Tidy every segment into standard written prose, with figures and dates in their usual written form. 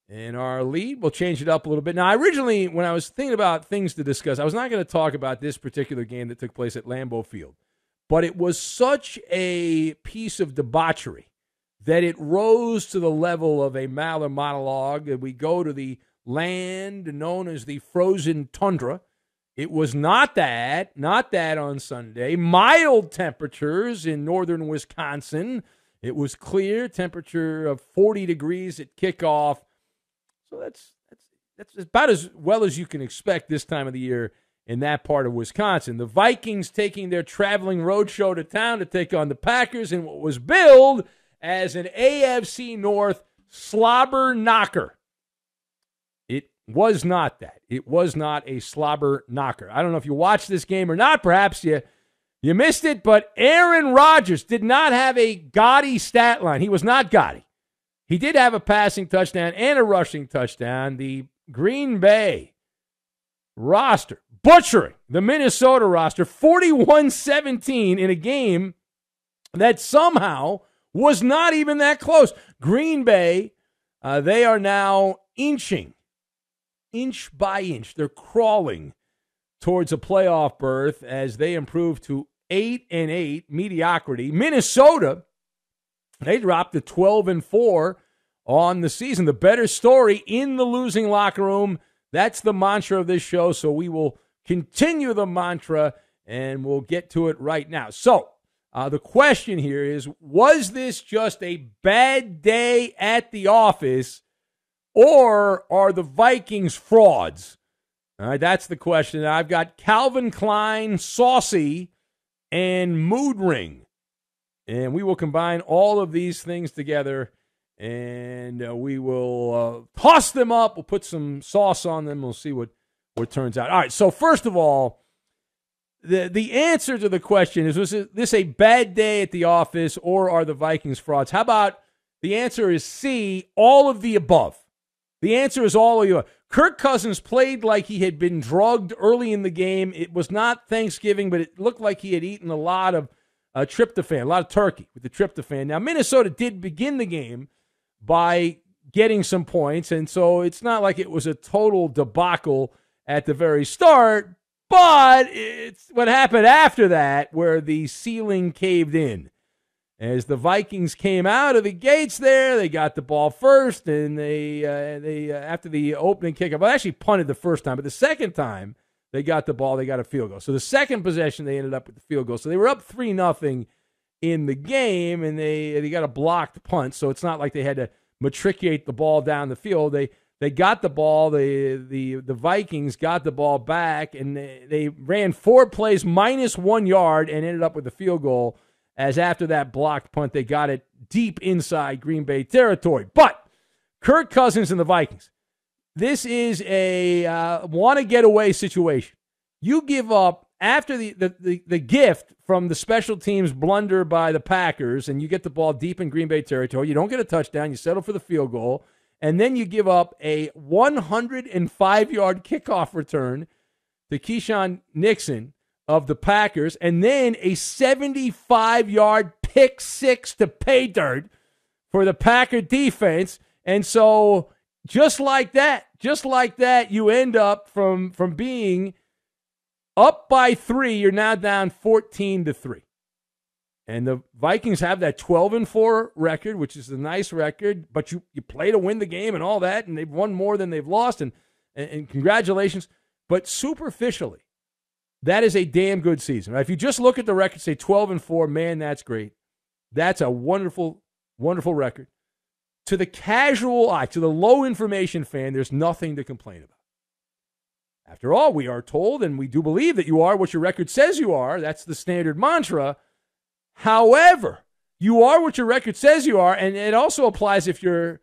And our lead, we'll change it up a little bit. Now, originally, when I was thinking about things to discuss, I was not going to talk about this particular game that took place at Lambeau Field. But it was such a piece of debauchery that it rose to the level of a Maller monologue. We go to the land known as the frozen tundra. It was not that on Sunday. Mild temperatures in northern Wisconsin. It was clear, temperature of 40 degrees at kickoff. So that's about as well as you can expect this time of the year in that part of Wisconsin. The Vikings taking their traveling roadshow to town to take on the Packers in what was billed as an AFC North slobber knocker. It was not that. It was not a slobber knocker. I don't know if you watched this game or not. Perhaps you missed it, but Aaron Rodgers did not have a gaudy stat line. He was not gaudy. He did have a passing touchdown and a rushing touchdown. The Green Bay roster butchering the Minnesota roster 41-17 in a game that somehow was not even that close. Green Bay, they are now inching, inch by inch. They're crawling towards a playoff berth as they improve to 8-8 mediocrity. Minnesota, they dropped to 12-4 on the season. The better story in the losing locker room. That's the mantra of this show, so we will continue the mantra, and we'll get to it right now. So, the question here is, was this just a bad day at the office, or are the Vikings frauds? All right, that's the question. I've got Calvin Klein, Saucy, and Mood Ring. And we will combine all of these things together, and we will toss them up. We'll put some sauce on them. We'll see what turns out. All right, so first of all, the answer to the question is, was this a bad day at the office, or are the Vikings frauds? How about the answer is C, all of the above. The answer is all of the above. Kirk Cousins played like he had been drugged early in the game. It was not Thanksgiving, but it looked like he had eaten a lot of tryptophan, a lot of turkey with the tryptophan. Now, Minnesota did begin the game by getting some points, and so it's not like it was a total debacle at the very start, but it's what happened after that where the ceiling caved in. As the Vikings came out of the gates there, they got the ball first, and they after the opening kickoff, well, actually punted the first time, but the second time they got the ball, they got a field goal. So the second possession, they ended up with the field goal. So they were up 3-0 in the game, and they got a blocked punt. So it's not like they had to matriculate the ball down the field. They got the ball. The Vikings got the ball back, and they ran 4 plays minus 1 yard and ended up with the field goal. As after that blocked punt, they got it deep inside Green Bay territory. But Kirk Cousins and the Vikings, this is a want-to-get-away situation. You give up after the gift from the special teams blunder by the Packers, and you get the ball deep in Green Bay territory. You don't get a touchdown. You settle for the field goal. And then you give up a 105-yard kickoff return to Keyshawn Nixon of the Packers, and then a 75-yard pick six to pay dirt for the Packer defense. And so just like that, you end up from being up by 3, you're now down 14-3. And the Vikings have that 12-4 record, which is a nice record, but you play to win the game and all that, and they've won more than they've lost, and congratulations. But superficially, that is a damn good season. Right? If you just look at the record, say 12-4, man, that's great. That's a wonderful, wonderful record. To the casual eye, to the low-information fan, there's nothing to complain about. After all, we are told, and we do believe that you are what your record says you are. That's the standard mantra. However, you are what your record says you are, and it also applies if you're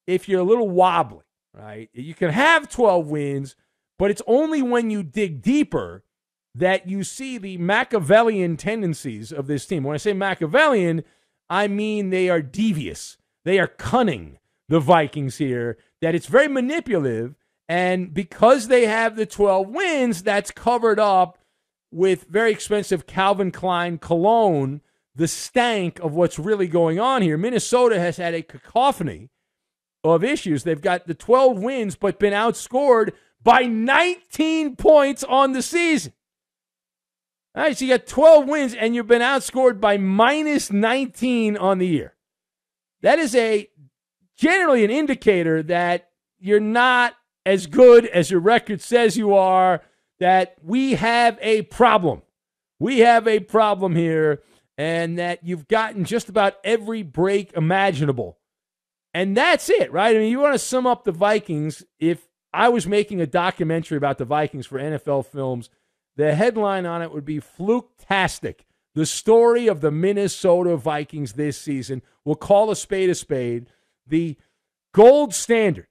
a little wobbly, right? You can have 12 wins, but it's only when you dig deeper that you see the Machiavellian tendencies of this team. When I say Machiavellian, I mean they are devious. They are cunning, the Vikings here, that it's very manipulative, and because they have the 12 wins, that's covered up with very expensive Calvin Klein cologne, the stank of what's really going on here. Minnesota has had a cacophony of issues. They've got the 12 wins, but been outscored by 19 points on the season. All right, so you got 12 wins, and you've been outscored by minus 19 on the year. That is generally an indicator that you're not as good as your record says you are, that we have a problem. We have a problem here, and that you've gotten just about every break imaginable. And that's it, right? I mean, you want to sum up the Vikings. If I was making a documentary about the Vikings for NFL Films, the headline on it would be Fluke-tastic, the story of the Minnesota Vikings this season. We'll call a spade, the gold standard,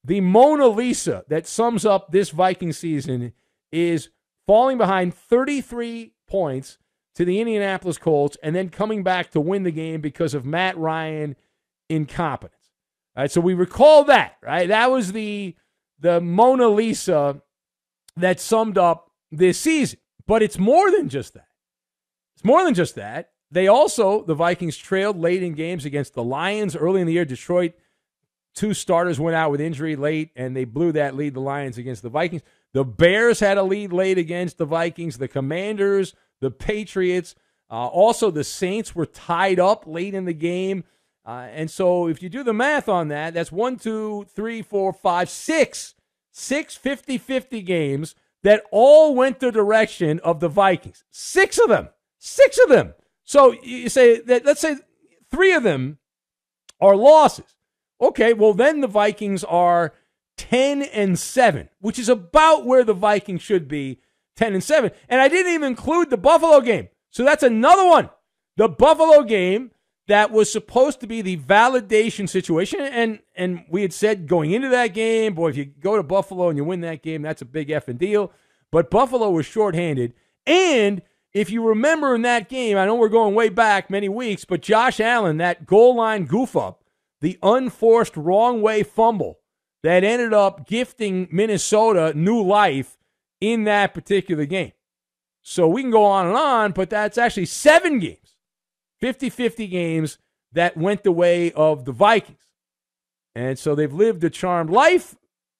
the Mona Lisa that sums up this Viking season is falling behind 33 points to the Indianapolis Colts and then coming back to win the game because of Matt Ryan incompetence. All right, so we recall that, right? That was the Mona Lisa that summed up this season. But it's more than just that. It's more than just that. The Vikings trailed late in games against the Lions early in the year. Detroit, 2 starters went out with injury late, and they blew that lead, the Lions, against the Vikings. The Bears had a lead late against the Vikings. The Commanders, the Patriots, also the Saints were tied up late in the game. And so if you do the math on that, that's 1, 2, 3, 4, 5, 6 50-50 games that all went the direction of the Vikings. 6 of them. 6 of them. So you say that, let's say 3 of them are losses. Okay, well then the Vikings are 10-7, which is about where the Vikings should be, 10-7. And I didn't even include the Buffalo game. So that's another one. The Buffalo game that was supposed to be the validation situation. And we had said going into that game, boy, if you go to Buffalo and you win that game, that's a big effing deal. But Buffalo was shorthanded. And if you remember in that game, I know we're going way back many weeks, but Josh Allen, that goal line goof up, the unforced wrong way fumble that ended up gifting Minnesota new life in that particular game. So we can go on, but that's actually 7 games, 50-50 games that went the way of the Vikings. And so they've lived a charmed life,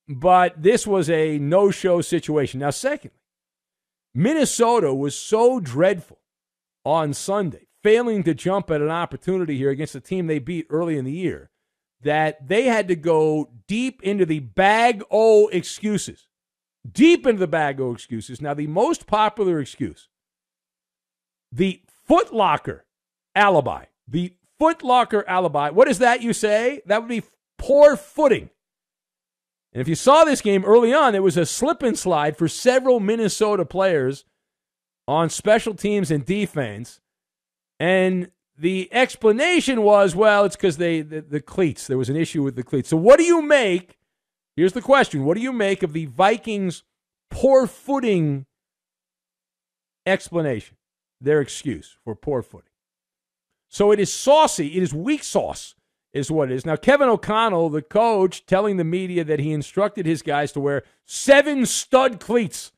but this was a no-show situation. Now, secondly, Minnesota was so dreadful on Sunday, failing to jump at an opportunity here against a team they beat early in the year, that they had to go deep into the bag o' excuses. Deep into the bag o' excuses. Now, the most popular excuse, the Foot Locker alibi. The Foot Locker alibi. What is that, you say? That would be poor footing. And if you saw this game early on, there was a slip and slide for several Minnesota players on special teams and defense. And the explanation was, well, it's because the cleats. There was an issue with the cleats. So what do you make? Here's the question. What do you make of the Vikings' poor footing explanation, their excuse for poor footing? So it is saucy. It is weak sauce is what it is. Now, Kevin O'Connell, the coach, telling the media that he instructed his guys to wear 7 stud cleats.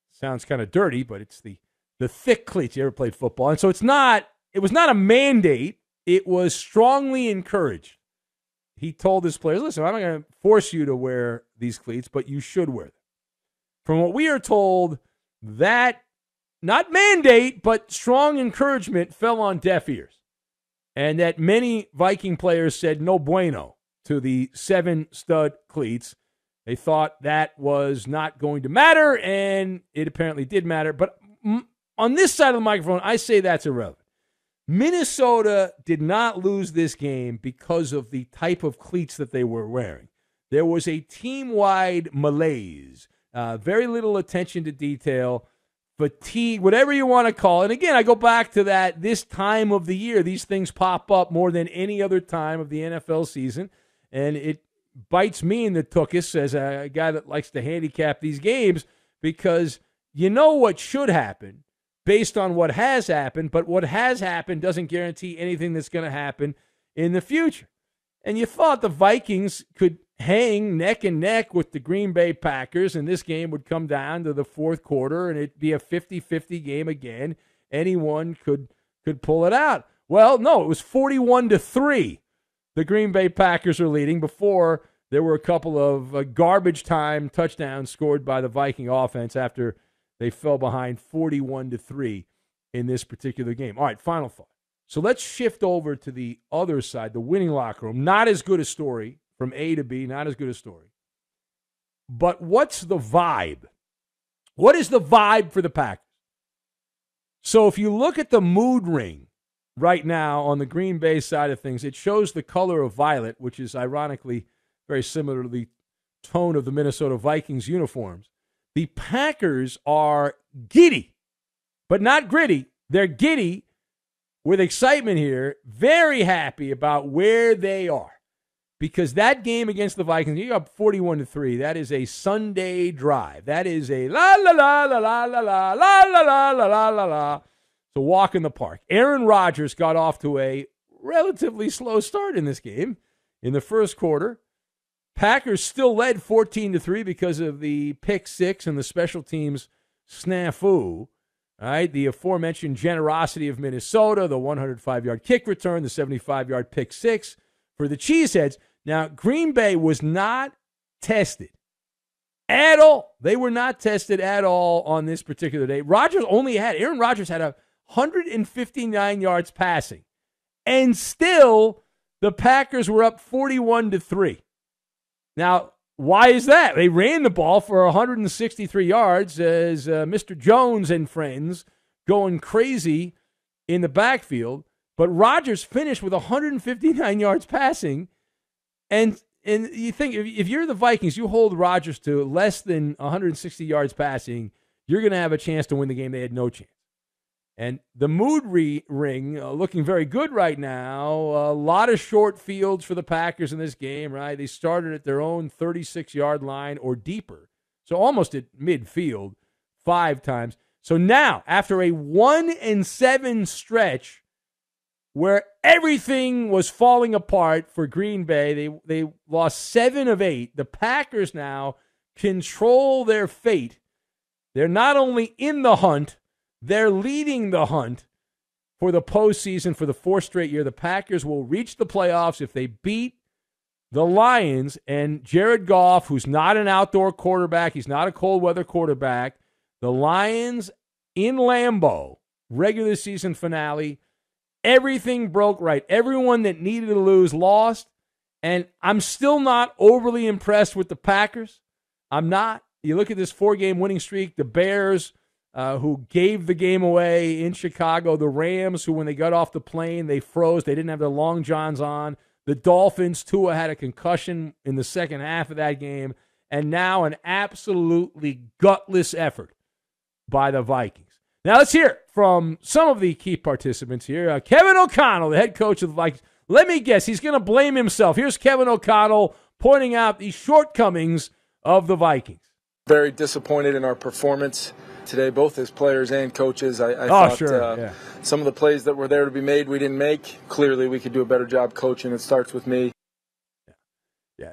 Sounds kind of dirty, but it's the thick cleats. You ever played football? And so it was not a mandate. It was strongly encouraged. He told his players, listen, I'm not going to force you to wear these cleats, but you should wear them. From what we are told, that, not mandate, but strong encouragement fell on deaf ears. And that many Viking players said no bueno to the 7 stud cleats. They thought that was not going to matter, and it apparently did matter. But on this side of the microphone, I say that's irrelevant. Minnesota did not lose this game because of the type of cleats that they were wearing. There was a team-wide malaise, very little attention to detail, fatigue, whatever you want to call it. And again, I go back to that this time of the year. These things pop up more than any other time of the NFL season, and it bites me in the tuchus as a guy that likes to handicap these games because you know what should happen based on what has happened, but what has happened doesn't guarantee anything that's going to happen in the future. And you thought the Vikings could hang neck and neck with the Green Bay Packers, and this game would come down to the fourth quarter, and it'd be a 50-50 game again. Anyone could pull it out. Well, no, it was 41-3 the Green Bay Packers are leading before there were a couple of garbage time touchdowns scored by the Viking offense after they fell behind 41-3 in this particular game. All right, final thought. So let's shift over to the other side, the winning locker room. Not as good a story from A to B, not as good a story. But what's the vibe? What is the vibe for the Packers? So if you look at the mood ring right now on the Green Bay side of things, it shows the color of violet, which is ironically very similar to the tone of the Minnesota Vikings uniforms. The Packers are giddy, but not gritty. They're giddy with excitement here, very happy about where they are. Because that game against the Vikings, you got 41-3. That is a Sunday drive. That is a la la la la la la la la la la la la la la. It's a walk in the park. Aaron Rodgers got off to a relatively slow start in this game in the first quarter. Packers still led 14-3 because of the pick six and the special teams snafu. All right, the aforementioned generosity of Minnesota, the 105-yard kick return, the 75-yard pick six for the Cheeseheads. Now, Green Bay was not tested at all. They were not tested at all on this particular day. Aaron Rodgers had 159 yards passing. And still, the Packers were up 41-3. Now, why is that? They ran the ball for 163 yards as Mr. Jones and friends going crazy in the backfield. But Rodgers finished with 159 yards passing. And you think, if you're the Vikings, you hold Rodgers to less than 160 yards passing, you're going to have a chance to win the game. They had no chance. And the mood ring looking very good right now. A lot of short fields for the Packers in this game, right? They started at their own 36-yard line or deeper, so almost at midfield 5 times. So now, after a 1-7 stretch, where everything was falling apart for Green Bay, they lost 7 of 8. The Packers now control their fate. They're not only in the hunt, they're leading the hunt for the postseason for the 4th straight year. The Packers will reach the playoffs if they beat the Lions. And Jared Goff, who's not an outdoor quarterback, he's not a cold weather quarterback. The Lions in Lambeau, regular season finale. Everything broke right. Everyone that needed to lose lost. And I'm still not overly impressed with the Packers. I'm not. You look at this 4-game winning streak, the Bears, who gave the game away in Chicago, the Rams, who when they got off the plane, they froze. They didn't have their long johns on. The Dolphins, Tua had a concussion in the second half of that game. And now an absolutely gutless effort by the Vikings. Now let's hear from some of the key participants here. Kevin O'Connell, the head coach of the Vikings. Let me guess, he's going to blame himself. Here's Kevin O'Connell pointing out the shortcomings of the Vikings. Very disappointed in our performance today, both as players and coaches. I thought some of the plays that were there to be made we didn't make. Clearly, we could do a better job coaching. It starts with me.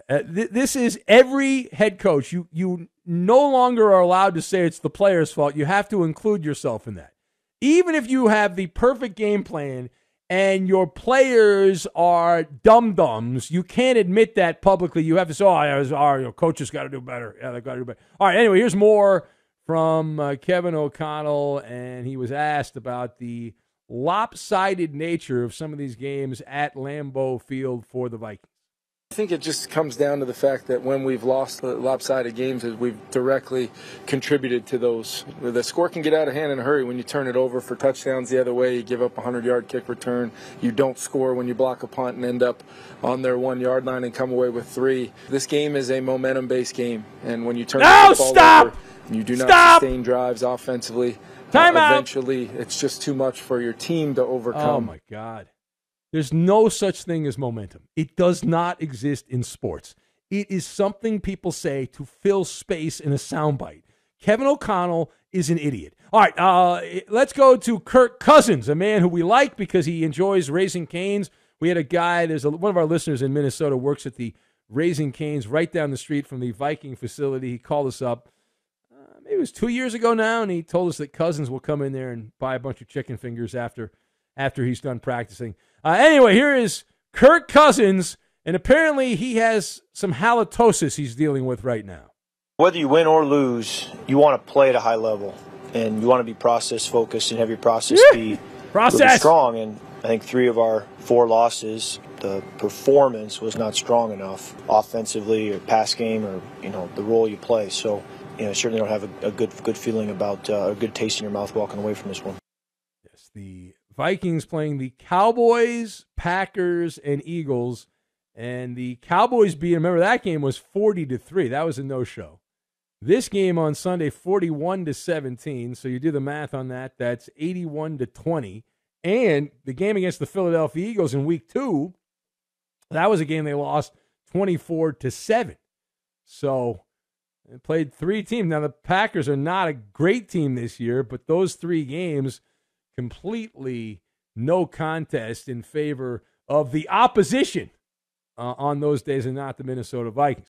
This is every head coach. You no longer are allowed to say it's the player's fault. You have to include yourself in that. Even if you have the perfect game plan and your players are dum-dums, you can't admit that publicly. You have to say, your coaches got to do better. Yeah, they've got to do better. All right, anyway, here's more from Kevin O'Connell, and he was asked about the lopsided nature of some of these games at Lambeau Field for the Vikings. I think it just comes down to the fact that when we've lost the lopsided games, is we've directly contributed to those. The score can get out of hand in a hurry when you turn it over for touchdowns the other way. You give up a 100-yard kick return. You don't score when you block a punt and end up on their 1-yard line and come away with 3. This game is a momentum-based game, and when you turn the ball over and you do not sustain drives offensively, eventually it's just too much for your team to overcome. Oh, my God. There's no such thing as momentum. It does not exist in sports. It is something people say to fill space in a soundbite. Kevin O'Connell is an idiot. All right, let's go to Kirk Cousins, a man who we like because he enjoys Raising Cane's. We had a guy, one of our listeners in Minnesota works at the Raising Cane's right down the street from the Viking facility. He called us up, maybe it was 2 years ago now, and he told us that Cousins will come in there and buy a bunch of chicken fingers after he's done practicing. Anyway, here is Kirk Cousins, and apparently he has some halitosis he's dealing with right now. Whether you win or lose, you want to play at a high level, and you want to be process-focused and have your process be really strong. And I think 3 of our 4 losses, the performance was not strong enough offensively or pass game or, the role you play. So, certainly don't have a good feeling about a good taste in your mouth walking away from this one. Yes, the Vikings playing the Cowboys, Packers, and Eagles. And the Cowboys remember that game was 40-3. That was a no-show. This game on Sunday, 41-17. So you do the math on that. That's 81-20. And the game against the Philadelphia Eagles in week 2, that was a game they lost 24-7. So they played 3 teams. Now the Packers are not a great team this year, but those 3 games completely no contest in favor of the opposition on those days and not the Minnesota Vikings.